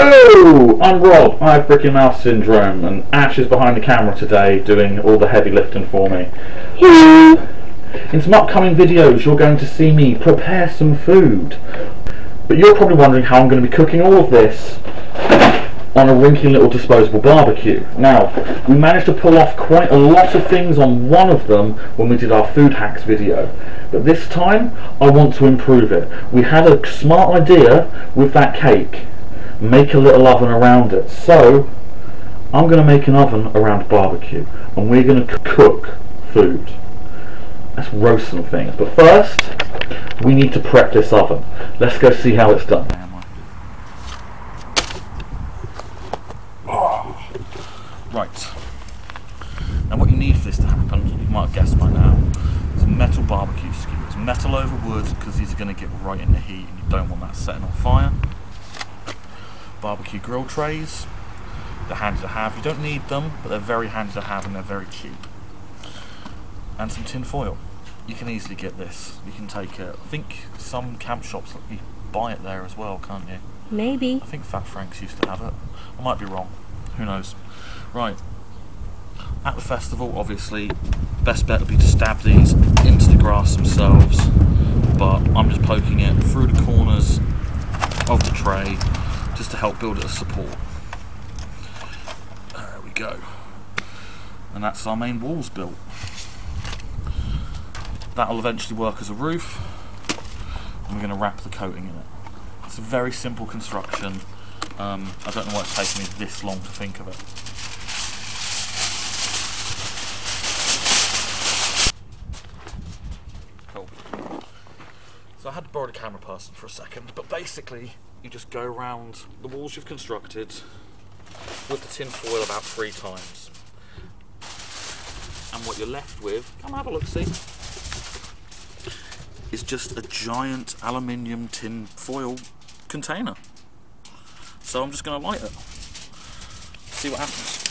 Hello! I'm Rob. I have Bricky Mouse Syndrome, and Ash is behind the camera today doing all the heavy lifting for me. Hello! In some upcoming videos you're going to see me prepare some food. But you're probably wondering how I'm going to be cooking all of this on a rinky little disposable barbecue. Now, we managed to pull off quite a lot of things on one of them when we did our food hacks video. But this time, I want to improve it. We had a smart idea with that cake. Make a little oven around it. So, I'm going to make an oven around barbecue. And we're going to cook food. Let's roast some things. But first, we need to prep this oven. Let's go see how it's done. Right. Now what you need for this to happen, you might have guessed by now, is a metal barbecue skewer. It's metal over wood because these are going to get right in the heat and you don't want that setting on fire. Barbecue grill trays. They're handy to have. You don't need them, but they're very handy to have and they're very cheap. And some tin foil. You can easily get this. You can take it. I think some camp shops let you buy it there as well, can't you? Maybe. I think Fat Frank's used to have it. I might be wrong. Who knows? Right. At the festival, obviously, best bet would be to stab these into the grass themselves. But I'm just poking it through the corners of the tray just to help build it as support. There we go. And that's our main walls built. That'll eventually work as a roof. And we're going to wrap the coating in it. It's a very simple construction. I don't know why it's taken me this long to think of it. Cool. So I had to borrow the camera person for a second, but basically you just go around the walls you've constructed with the tin foil about 3 times. And what you're left with, come have a look, see, is just a giant aluminium tin foil container. So I'm just going to light it, see what happens.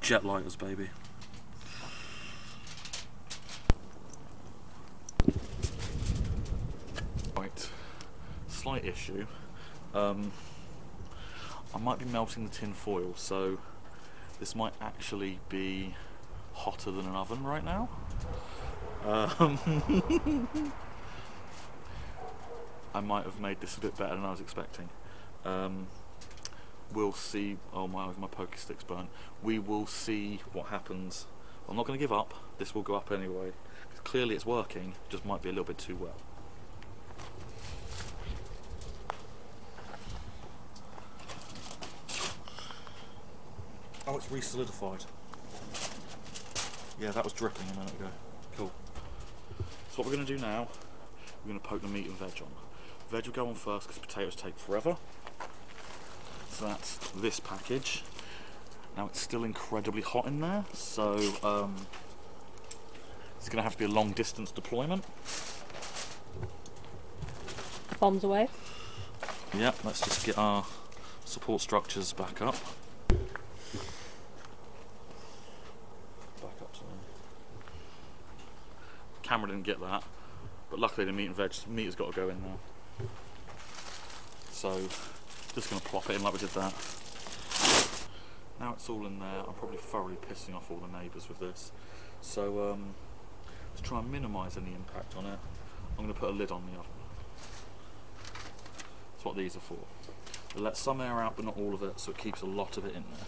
Jet lighters, baby. Right, slight issue. I might be melting the tin foil, so this might actually be hotter than an oven right now. I might have made this a bit better than I was expecting. We'll see. Oh my pokey stick's burnt. We will see what happens. I'm not going to give up. This will go up anyway. Clearly it's working, it just might be a little bit too wet. Oh, it's re-solidified. Yeah, that was dripping a minute ago. Cool. So what we're going to do now, we're going to poke the meat and veg on. Veg will go on first because potatoes take forever. So that's this package. Now it's still incredibly hot in there, so it's going to have to be a long distance deployment. Bombs away. Yep, let's just get our support structures back up. Camera didn't get that, but luckily the meat has got to go in now. So just going to plop it in like we did that. Now it's all in there. I'm probably thoroughly pissing off all the neighbours with this. So let's try and minimise any impact on it. I'm going to put a lid on the oven. That's what these are for. We'll let some air out but not all of it, so it keeps a lot of it in there.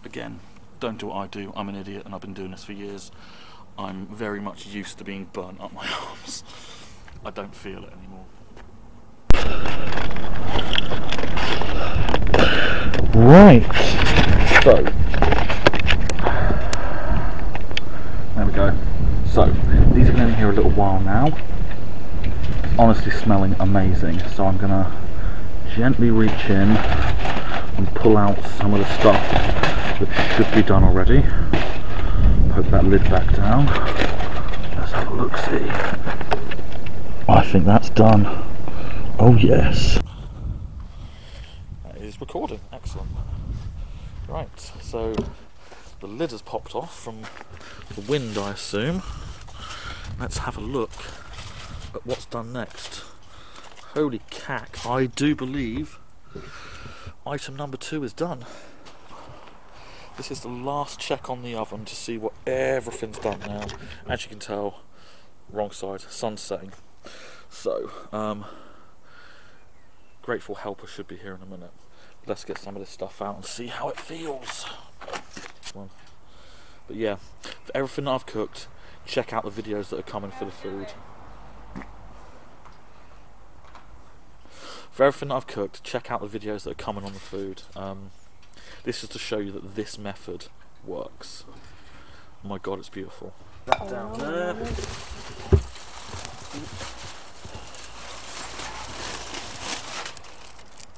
Again, don't do what I do. I'm an idiot and I've been doing this for years. I'm very much used to being burnt up my arms. I don't feel it anymore. Right. So, there we go. So, these have been in here a little while now. It's honestly smelling amazing. So I'm going to gently reach in and pull out some of the stuff that should be done already. Poke that lid back down. Let's have a look, see. I think that's done. Oh yes. That is recording, excellent. Right, so the lid has popped off from the wind, I assume. Let's have a look at what's done next. Holy cack, I do believe item number 2 is done. This is the last check on the oven to see what everything's done now. As you can tell, wrong side, sun's setting. So, grateful helper should be here in a minute. Let's get some of this stuff out and see how it feels. But yeah, for everything that I've cooked, check out the videos that are coming for the food. For everything that I've cooked, check out the videos that are coming on the food. This is to show you that this method works. Oh my god, it's beautiful. That down there.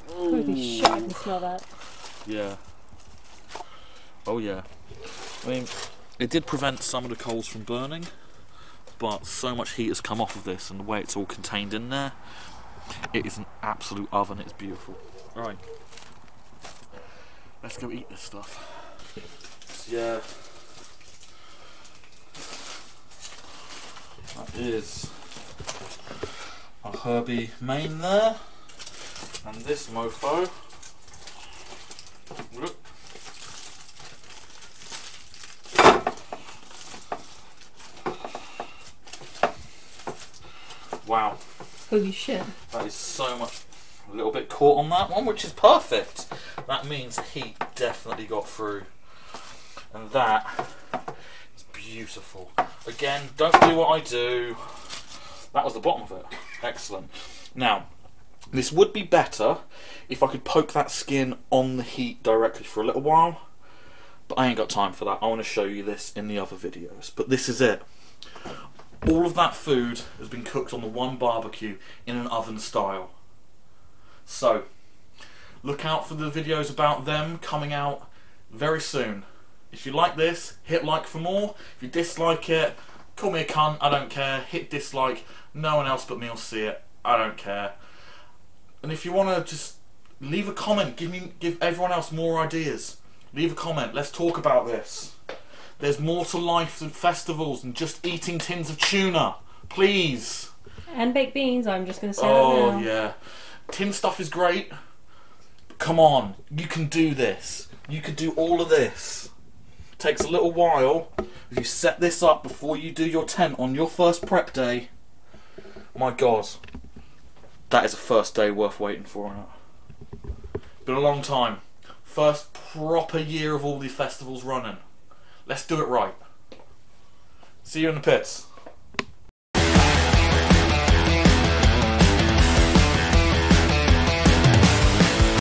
Holy shit, I can smell that. Yeah. Oh yeah. I mean, it did prevent some of the coals from burning, but so much heat has come off of this, and the way it's all contained in there, it is an absolute oven. It's beautiful. Alright. Let's go eat this stuff. Yeah. That is a herby main there. And this mofo. Look. Wow. Holy shit. That is so much. A little bit caught on that one, which is perfect. That means heat definitely got through. And that is beautiful. Again, don't do what I do. That was the bottom of it. Excellent. Now, this would be better if I could poke that skin on the heat directly for a little while. But I ain't got time for that. I want to show you this in the other videos. But this is it. All of that food has been cooked on the one barbecue in an oven style. So, look out for the videos about them coming out very soon. If you like this, hit like for more. If you dislike it, call me a cunt, I don't care. Hit dislike, no one else but me will see it, I don't care. And if you want to just leave a comment, give everyone else more ideas. Leave a comment, let's talk about this. There's more to life than festivals and just eating tins of tuna. Please. And baked beans, I'm just going to say that Oh now. yeah. Tin stuff is great. But come on, you can do this. You can do all of this. It takes a little while. If you set this up before you do your tent on your first prep day, my god, that is a first day worth waiting for. Isn't it? Been a long time. First proper year of all these festivals running. Let's do it right. See you in the pits.